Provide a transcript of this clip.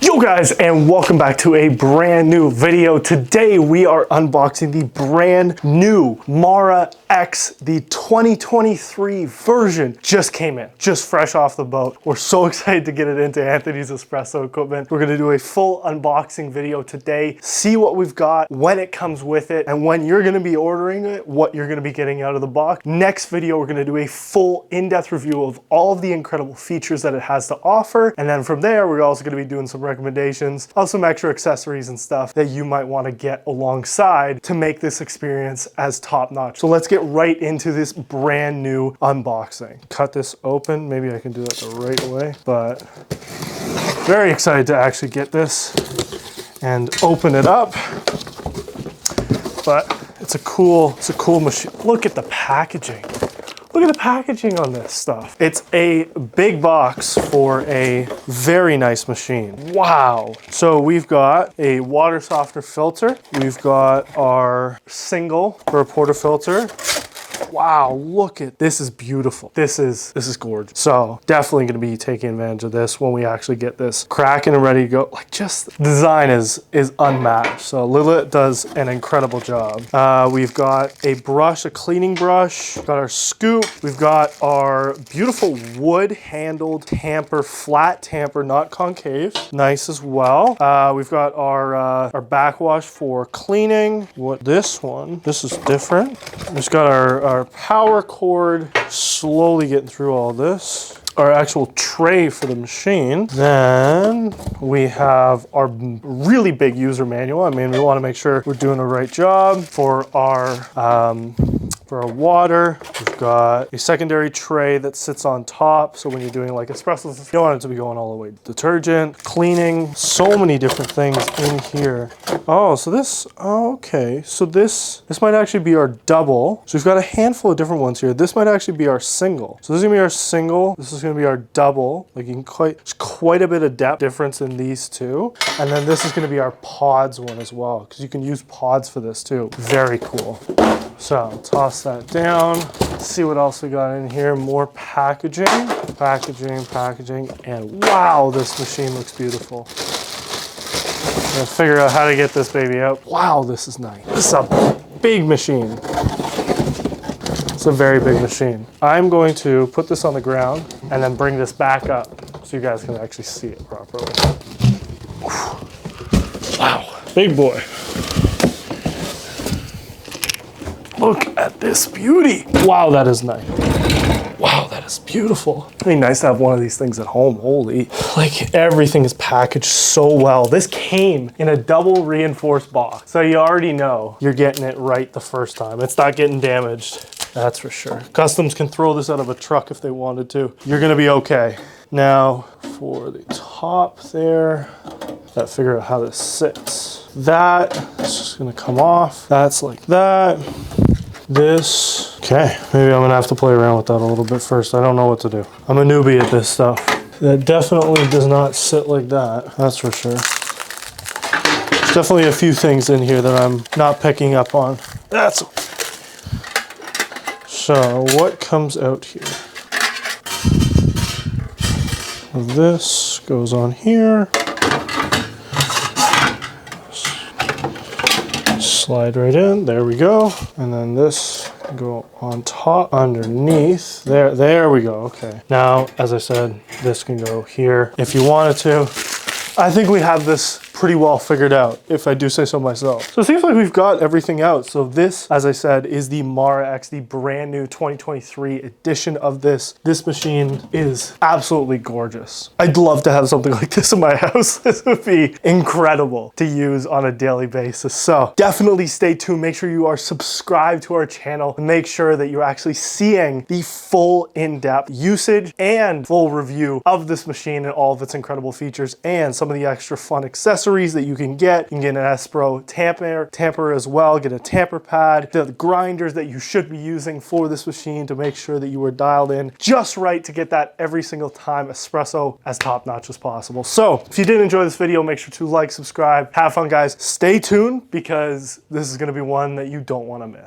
Yo guys, and welcome back to a brand new video. Today we are unboxing the brand new Mara X. The 2023 version just came in, just fresh off the boat. We're so excited to get it into Anthony's espresso equipment. We're gonna do a full unboxing video today, see what we've got, when it comes with it, and when you're gonna be ordering it, what you're gonna be getting out of the box. Next video, we're gonna do a full in-depth review of all of the incredible features that it has to offer. And then from there, we're also gonna be doing some recommendations of some extra accessories and stuff that you might want to get alongside to make this experience as top-notch. So let's get right into this brand new unboxing. Cut this open. Maybe I can do that the right way, but very excited to actually get this and open it up. But it's a cool machine. Look at the packaging. Look at the packaging on this stuff. It's a big box for a very nice machine. Wow. So we've got a water softener filter. We've got our single for a portafilter. Wow, look at this. Is beautiful. This is gorgeous. So definitely going to be taking advantage of this when we actually get this cracking and ready to go. Like, just the design is unmatched. So Lelit does an incredible job. We've got a brush, a cleaning brush. We've got our scoop. We've got our beautiful wood handled tamper, flat tamper, not concave. Nice as well. We've got our backwash for cleaning. This is different. We've got our power cord, slowly getting through all this. Our actual tray for the machine. Then we have our really big user manual. I mean, we want to make sure we're doing the right job for our water. We've got a secondary tray that sits on top. So when you're doing like espressos, you don't want it to be going all the way. Detergent, cleaning, so many different things in here. Oh, so this, okay. So this might actually be our double. So we've got a handful of different ones here. This might actually be our single. So this is gonna be our single. This is gonna be our double. Like, you can there's quite a bit of depth difference in these two. And then this is gonna be our pods one as well, because you can use pods for this too. Very cool. So toss that down. Let's see what else we got in here. More packaging, and wow, this machine looks beautiful. I'm gonna figure out how to get this baby out. Wow, this is nice. This is a big machine. It's a very big machine. I'm going to put this on the ground and then bring this back up so you guys can actually see it properly. Wow, big boy. Look at this beauty. Wow, that is nice. Wow, that is beautiful. It'd be nice to have one of these things at home. Holy, like, everything is packaged so well. This came in a double reinforced box. So you already know you're getting it right the first time. It's not getting damaged. That's for sure. Customs can throw this out of a truck if they wanted to. You're gonna be okay. Now, for the top there, gotta figure out how this sits. That is just gonna come off. That's like that. This, okay, maybe I'm gonna have to play around with that a little bit first. I don't know what to do. I'm a newbie at this stuff. That definitely does not sit like that, that's for sure. There's definitely a few things in here that I'm not picking up on. That's okay. So what comes out here? This goes on here. Slide right in, there we go. And then this can go on top, underneath. There we go, okay. Now, as I said, this can go here if you wanted to. I think we have this pretty well figured out, if I do say so myself. So it seems like we've got everything out. So this, as I said, is the Mara X, the brand new 2023 edition of this. This machine is absolutely gorgeous. I'd love to have something like this in my house. This would be incredible to use on a daily basis. So definitely stay tuned. Make sure you are subscribed to our channel and make sure that you're actually seeing the full in-depth usage and full review of this machine and all of its incredible features and some of the extra fun accessories that you can get. You can get an Espresso tamper as well, get a tamper pad, the grinders that you should be using for this machine to make sure that you are dialed in just right to get that every single time espresso as top-notch as possible. So if you did enjoy this video, make sure to like, subscribe, have fun guys. Stay tuned because this is going to be one that you don't want to miss.